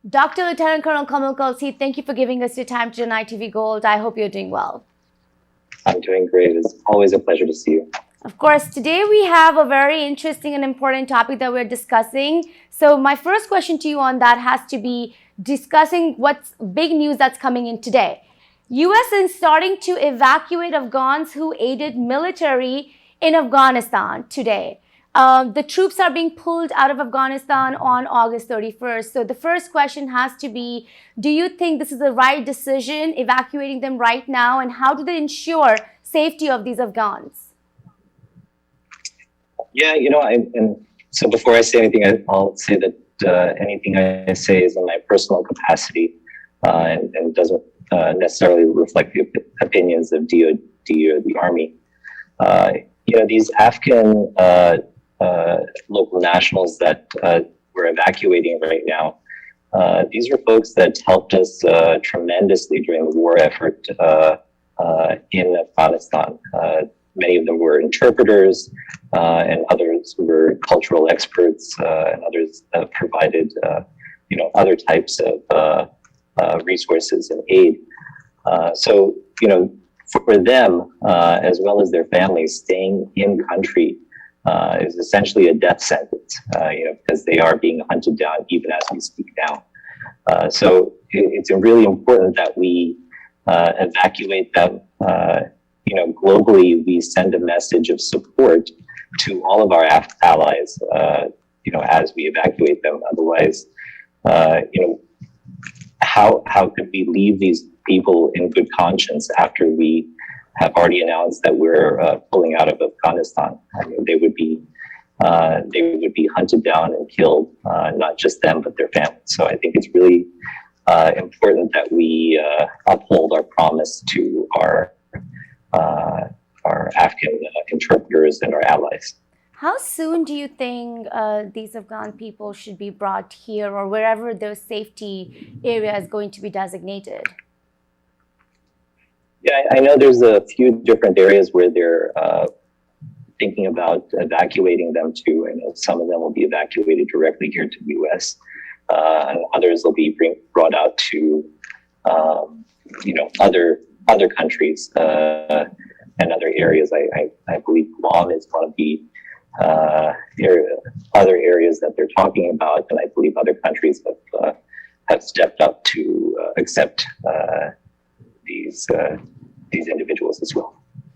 Dr. Lieutenant Colonel Kamal Kalsi, thank you for giving us your time to ITV Gold. I hope you're doing well. I'm doing great. It's always a pleasure to see you. Of course, today we have a very interesting and important topic that we're discussing. So my first question to you on that has to be discussing what's big news that's coming in today. US is starting to evacuate Afghans who aided military in Afghanistan today. The troops are being pulled out of Afghanistan on August 31st. So the first question has to be, do you think this is the right decision, evacuating them right now? And how do they ensure safety of these Afghans? Yeah, and so before I say anything, I'll say that anything I say is in my personal capacity and doesn't necessarily reflect the opinions of DoD or the Army. These Afghan local nationals that we're evacuating right now, these are folks that helped us tremendously during the war effort in Afghanistan. Many of them were interpreters, and others were cultural experts, and others provided, other types of resources and aid. So, for them, as well as their families, staying in country is essentially a death sentence, because they are being hunted down even as we speak now. So it's really important that we evacuate them. Globally, we send a message of support to all of our allies, as we evacuate them. Otherwise, how could we leave these people in good conscience after we have already announced that we're pulling out of Afghanistan? I mean, they would be hunted down and killed, not just them, but their families. So I think it's really important that we uphold our promise to our Afghan interpreters and our allies. How soon do you think these Afghan people should be brought here or wherever their safety area is going to be designated? Yeah, I know there's a few different areas where they're thinking about evacuating them to. I know some of them will be evacuated directly here to the U.S. And others will be brought out to, other countries and other areas. I believe Guam is one of the other areas that they're talking about, and I believe other countries have stepped up to accept these individuals as well.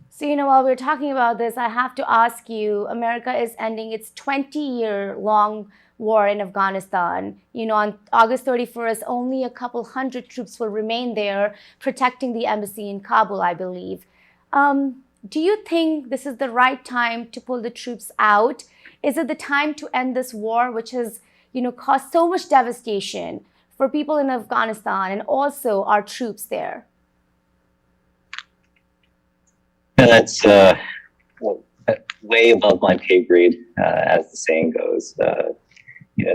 So, while we're talking about this, I have to ask you, America is ending its 20-year-long war in Afghanistan. On August 31st, only a couple hundred troops will remain there protecting the embassy in Kabul, I believe. Do you think this is the right time to pull the troops out? Is it the time to end this war, which has, caused so much devastation for people in Afghanistan and also our troops there? And that's way above my pay grade, as the saying goes.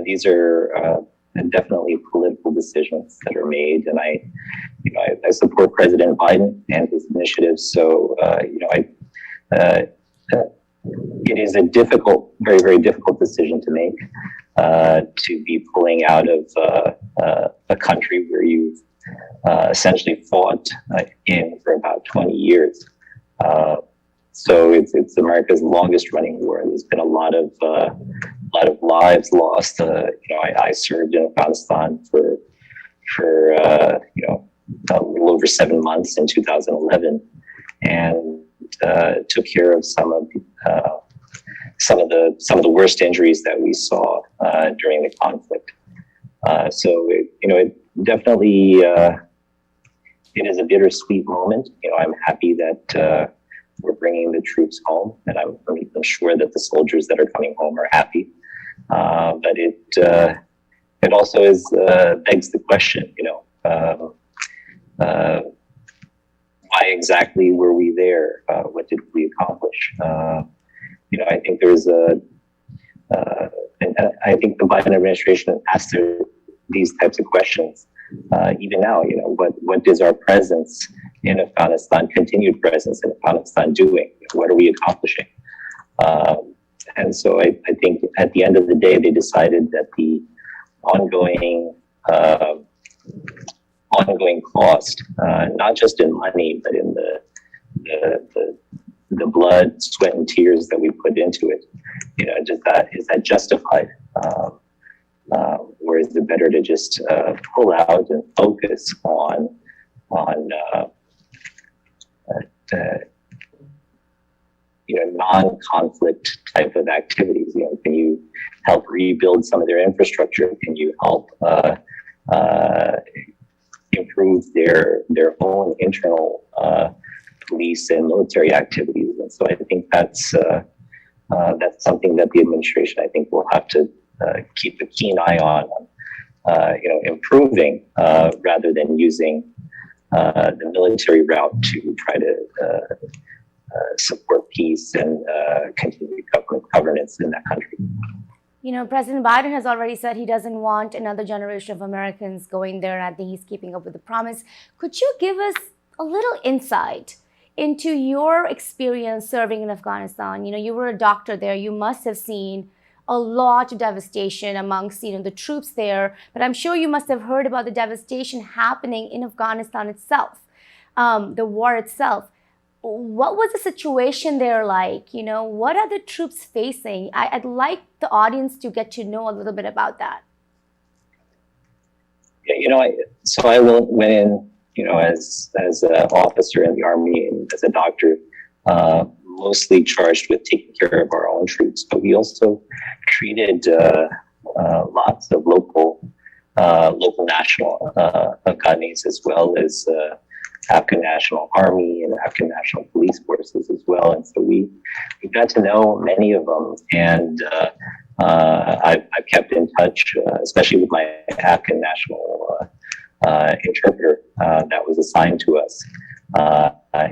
These are definitely political decisions that are made, and I support President Biden and his initiatives. So, it is a difficult, very, very difficult decision to make, to be pulling out of a country where you've essentially fought in for about 20 years. So it's America's longest running war. There's been a lot of lives lost. I served in Afghanistan for a little over 7 months in 2011, and took care of some of the worst injuries that we saw during the conflict. So it definitely it is a bittersweet moment. I'm happy that we're bringing the troops home, and I'm sure that the soldiers that are coming home are happy. But it also begs the question, why exactly were we there? What did we accomplish? I think there's and I think the Biden administration asks these types of questions. Even now, what is our presence in Afghanistan, continued presence in Afghanistan doing? What are we accomplishing? And so I think at the end of the day, they decided that the ongoing cost, not just in money, but in the blood, sweat, and tears that we put into it. Is that justified? Or is it better to just pull out and focus on non-conflict type of activities? Can you help rebuild some of their infrastructure? Can you help improve their own internal police and military activities? And so I think that's something that the administration, I think, will have to keep a keen eye on, improving rather than using the military route to try to support peace and continue governance in that country. President Biden has already said he doesn't want another generation of Americans going there, and I think he's keeping up with the promise. Could you give us a little insight into your experience serving in Afghanistan? You were a doctor there. You must have seen a lot of devastation amongst, the troops there, but I'm sure you must have heard about the devastation happening in Afghanistan itself, the war itself. What was the situation there like? What are the troops facing? I'd like the audience to get to know a little bit about that. Yeah, I went in, as an officer in the Army and as a doctor, mostly charged with taking care of our own troops, but we also treated lots of local national Afghans, as well as Afghan National Army and Afghan National Police Forces as well. And so we got to know many of them, and I've kept in touch, especially with my Afghan National interpreter that was assigned to us.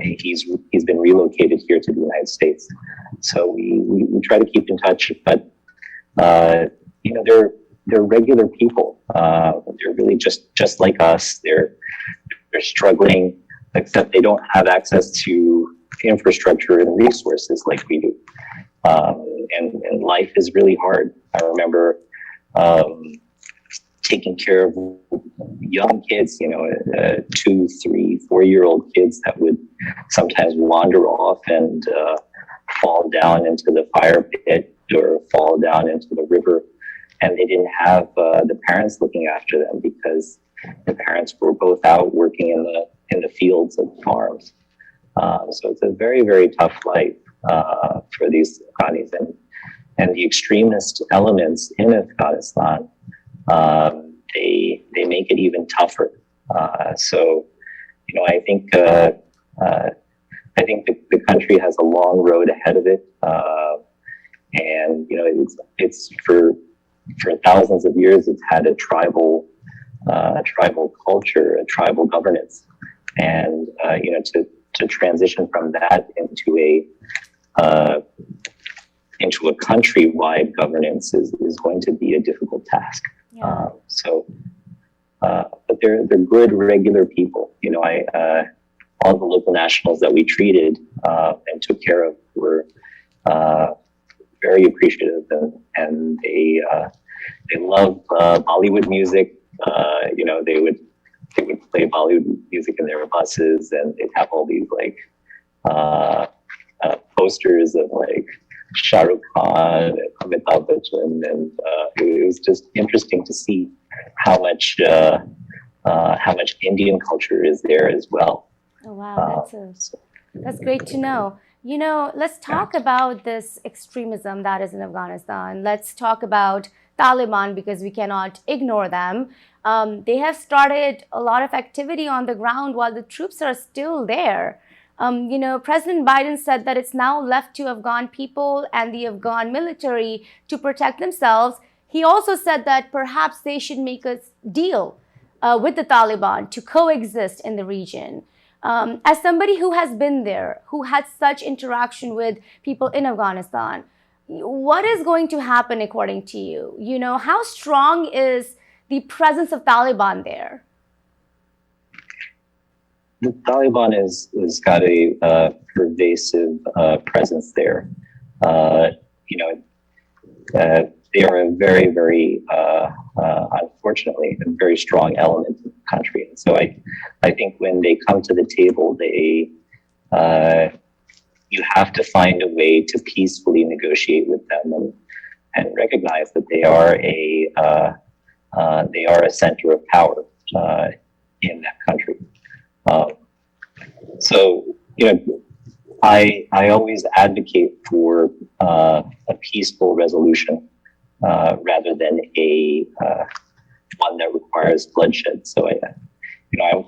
He's been relocated here to the United States, so we try to keep in touch. But they're regular people. They're really just like us. They're struggling, except they don't have access to infrastructure and resources like we do. And life is really hard. I remember taking care of young kids, 2, 3, 4-year-old kids that would sometimes wander off and fall down into the fire pit or fall down into the river. And they didn't have the parents looking after them because the parents were both out working in the fields and farms. So it's a very, very tough life for these Afghans, and the extremist elements in Afghanistan. They make it even tougher. So I think the country has a long road ahead of it, and it's for thousands of years it's had a tribal culture, a tribal governance, and to transition from that into a countrywide governance is going to be a difficult task. Yeah. But they're good, regular people. All the local nationals that we treated and took care of were very appreciative, and they love Bollywood music. They would play Bollywood music in their buses, and they'd have all these posters of Shah Rukh Khan and Amitabh Bachchan, and it was just interesting to see how much Indian culture is there as well. Oh wow, that's great to know. Let's talk about this extremism that is in Afghanistan. Let's talk about Taliban, because we cannot ignore them. They have started a lot of activity on the ground while the troops are still there. President Biden said that it's now left to Afghan people and the Afghan military to protect themselves. He also said that perhaps they should make a deal with the Taliban to coexist in the region. As somebody who has been there, who had such interaction with people in Afghanistan, what is going to happen according to you? How strong is the presence of Taliban there? The Taliban is got a pervasive presence there. They are a very, very, unfortunately, a very strong element of the country. And so I think when they come to the table, you have to find a way to peacefully negotiate with them and recognize that they are a center of power in that country. So, I always advocate for a peaceful resolution rather than a one that requires bloodshed. So I'm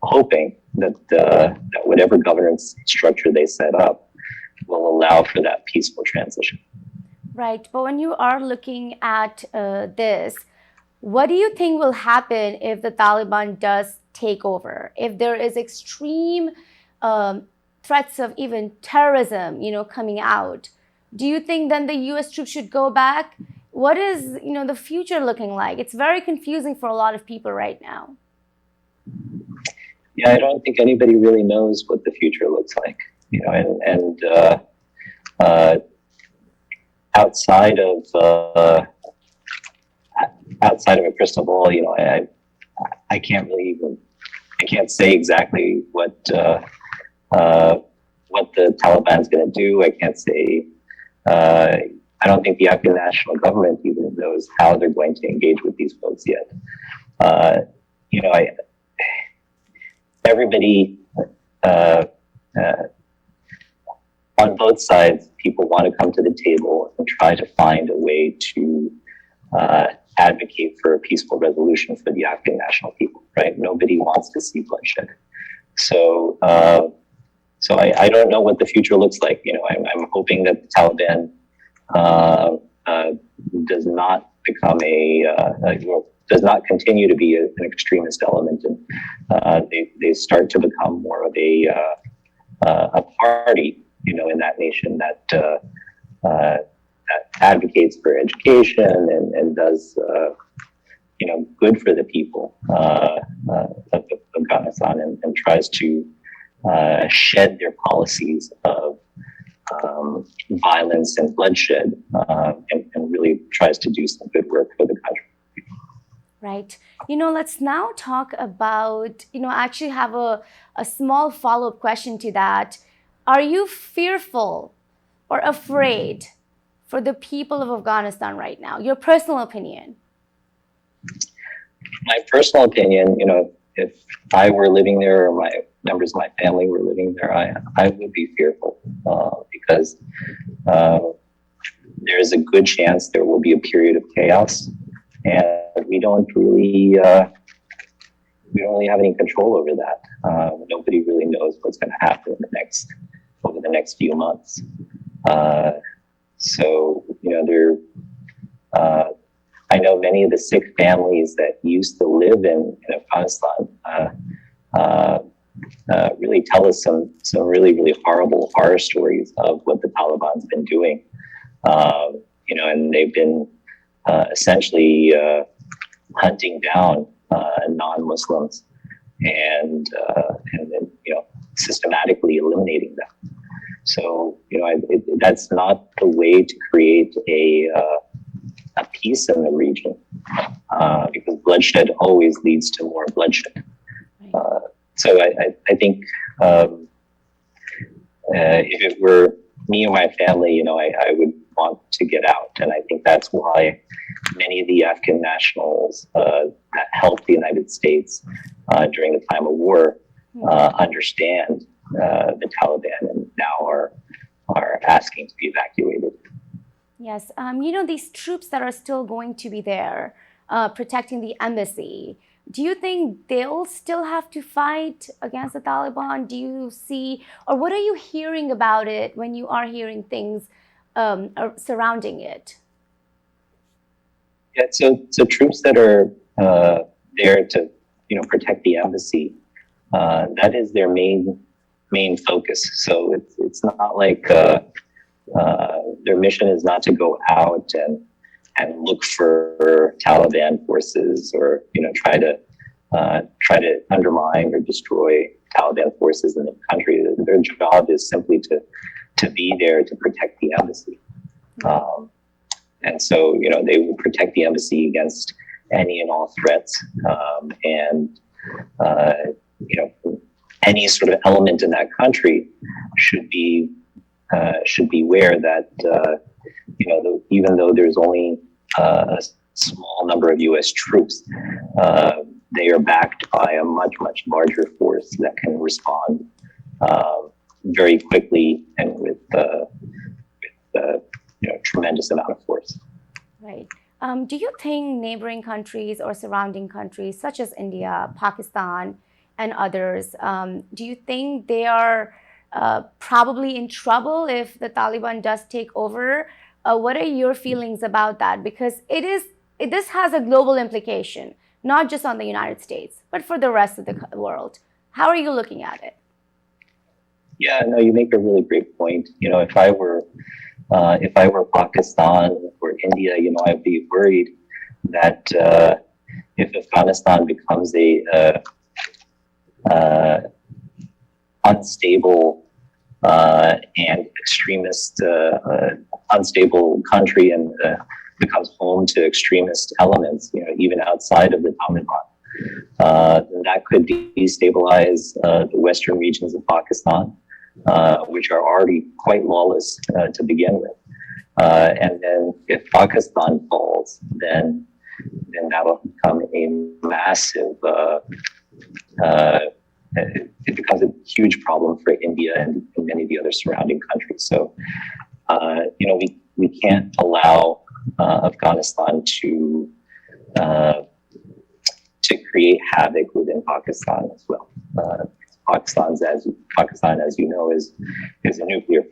hoping that whatever governance structure they set up will allow for that peaceful transition. Right, but when you are looking at this, what do you think will happen if the Taliban does take over? If there is extreme threats of even terrorism, coming out, do you think then the U.S. troops should go back? What is, the future looking like? It's very confusing for a lot of people right now. Yeah, I don't think anybody really knows what the future looks like, outside of a crystal ball, I can't say exactly what the Taliban's going to do. I can't say. I don't think the Afghan national government even knows how they're going to engage with these folks yet. Everybody on both sides, people want to come to the table and try to find a way to advocate for a peaceful resolution for the Afghan national people, right? Nobody wants to see bloodshed. So I don't know what the future looks like. I'm hoping that the Taliban does not become does not continue to be an extremist element, and they start to become more of a party, in that nation that advocates for education and does good for the people of Afghanistan and tries to shed their policies of violence and bloodshed and really tries to do some good work for the country. Right. Let's now talk about, I actually have a small follow-up question to that. Are you fearful or afraid for the people of Afghanistan right now? Your personal opinion. My personal opinion, if I were living there or my members of my family were living there, I would be fearful because there's a good chance there will be a period of chaos, and we don't really have any control over that. Nobody really knows what's going to happen over the next few months. I know many of the Sikh families that used to live in Afghanistan really tell us some really, really horrible horror stories of what the Taliban's been doing. And they've been essentially hunting down non-Muslims and systematically eliminating them. So, that's not the way to create a peace in the region, because bloodshed always leads to more bloodshed. So I think if it were me or my family, I would want to get out. And I think that's why many of the Afghan nationals that helped the United States during the time of war understand the Taliban and now are asking to be evacuated. Yes. These troops that are still going to be there protecting the embassy, do you think they'll still have to fight against the Taliban? Do you see, or what are you hearing about it when you are hearing things surrounding it? Yeah, so troops that are there to protect the embassy, that is their main focus. So it's not like their mission is not to go out and look for Taliban forces or try to undermine or destroy Taliban forces in the country. Their job is simply to be there to protect the embassy. And so they will protect the embassy against any and all threats. And uh, you know, any sort of element in that country should be aware that even though there's only a small number of U.S. troops, they are backed by a much larger force that can respond very quickly and with tremendous amount of force. Right. Do you think neighboring countries or surrounding countries such as India, Pakistan, and others, do you think they are probably in trouble if the Taliban does take over? What are your feelings about that? Because this has a global implication, not just on the United States, but for the rest of the world. How are you looking at it? Yeah, no, you make a really great point. If I were Pakistan or India, I'd be worried that if Afghanistan becomes a unstable and extremist, unstable country, and becomes home to extremist elements, even outside of the Taliban, then that could destabilize the western regions of Pakistan, which are already quite lawless to begin with. And then if Pakistan falls, then that will become a massive, it becomes a huge problem for India and many of the other surrounding countries. So, we can't allow Afghanistan to create havoc within Pakistan as well. Pakistan, as you know, is a nuclear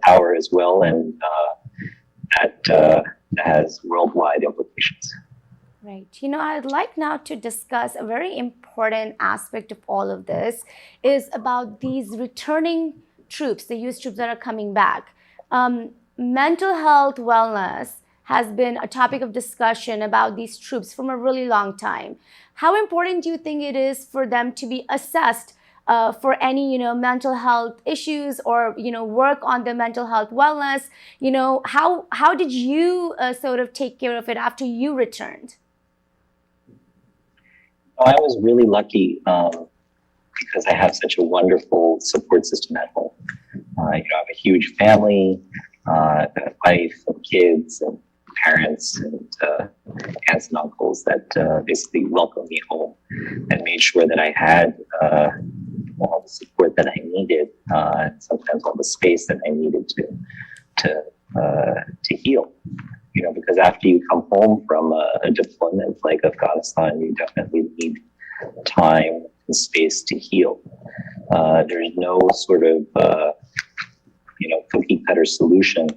power as well, and that has worldwide implications. Right. I'd like now to discuss a very important aspect of all of this is about these returning troops, the US troops that are coming back. Mental health wellness has been a topic of discussion about these troops from a really long time. How important do you think it is for them to be assessed for any, mental health issues or, work on their mental health wellness? How did you sort of take care of it after you returned? I was really lucky because I have such a wonderful support system at home. I have a huge family, a wife and kids and parents and aunts and uncles that basically welcomed me home and made sure that I had all the support that I needed, and sometimes all the space that I needed to heal. Because after you come home from a deployment like Afghanistan, you definitely need time and space to heal. There's no sort of cookie cutter solution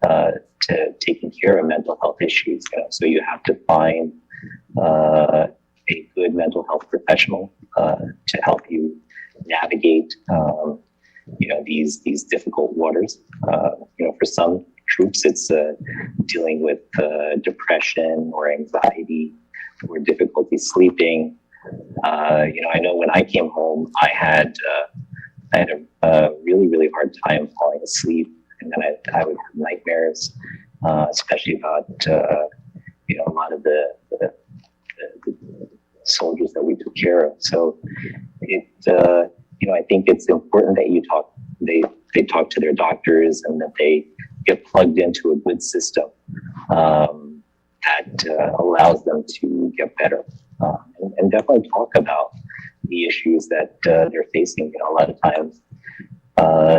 to taking care of mental health issues. So you have to find a good mental health professional to help you navigate these difficult waters. For some troops, it's dealing with depression or anxiety or difficulty sleeping. I know when I came home, I had a really hard time falling asleep, and then I would have nightmares, especially about a lot of the soldiers that we took care of. So I think it's important that they talk to their doctors and that they get plugged into a good system that allows them to get better, and definitely talk about the issues that they're facing. A lot of times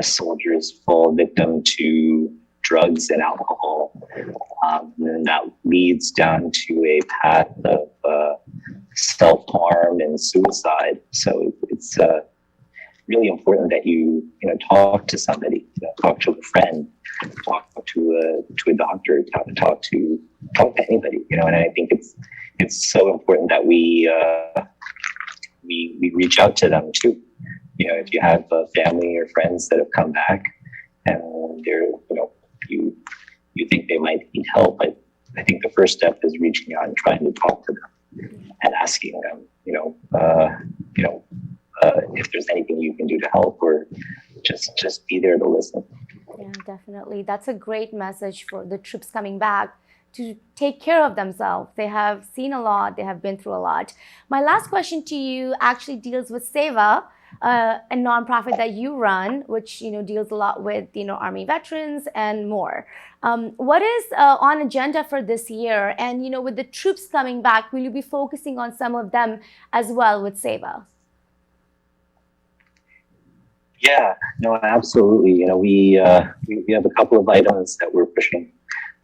soldiers fall victim to drugs and alcohol, and that leads down to a path of self-harm and suicide. So it's really important that you talk to somebody, talk to a friend, talk to a doctor, talk to anybody, and I think it's so important that we reach out to them too. If you have family or friends that have come back and they're you think they might need help, I think the first step is reaching out and trying to talk to them and asking them, if there's anything you can do to help, or just be there to listen. Yeah, definitely. That's a great message for the troops coming back to take care of themselves. They have seen a lot. They have been through a lot. My last question to you actually deals with Seva, a nonprofit that you run, which deals a lot with Army veterans and more. What is on agenda for this year? And with the troops coming back, will you be focusing on some of them as well with Seva? Yeah, no, absolutely. We have a couple of items that we're pushing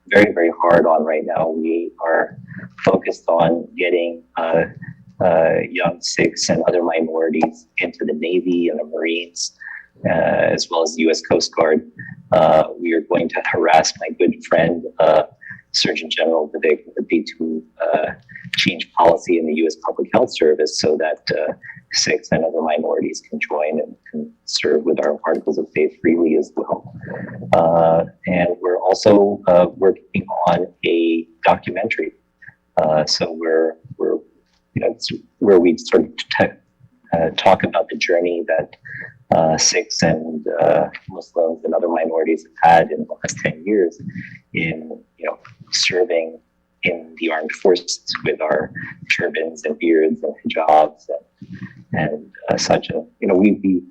very, very hard on right now. We are focused on getting young Sikhs and other minorities into the Navy and the Marines, as well as the U.S. Coast Guard. We are going to harass my good friend, Surgeon General Vivek Murthy, to change policy in the U.S. Public Health Service so that Sikhs and other minorities can join and can serve with our articles of faith freely as well. And we're also working on a documentary. So we're it's where we sort of talk about the journey that Sikhs and Muslims and other minorities have had in the last 10 years in serving in the armed forces with our turbans and beards and hijabs and such. And we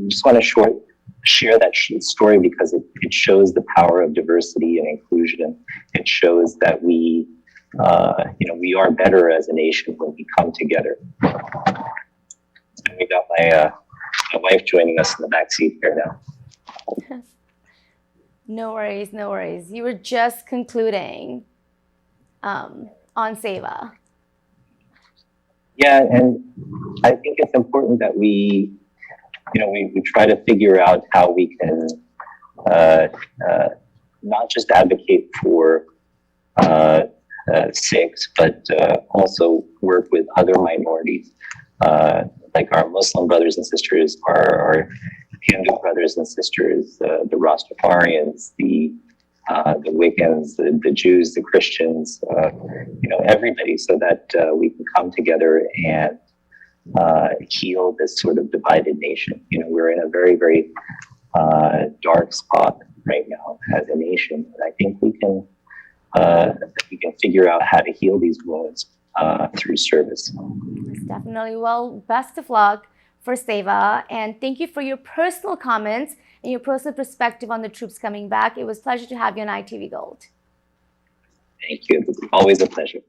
just want to share that story because it shows the power of diversity and inclusion. It shows that we are better as a nation when we come together. And we got my wife joining us in the back seat here now. No worries, no worries. You were just concluding on Seva. Yeah, and I think it's important that we try to figure out how we can not just advocate for Sikhs, but also work with other minorities, like our Muslim brothers and sisters, our Hindu brothers and sisters, the Rastafarians, the Wiccans, the Jews, the Christians, everybody, so that we can come together and heal this sort of divided nation. We're in a very, very dark spot right now as a nation, and I think we can figure out how to heal these wounds through service. Yes, definitely. Well, best of luck for Seva, and thank you for your personal comments and your personal perspective on the troops coming back. It was a pleasure to have you on ITV Gold. Thank you. It's always a pleasure.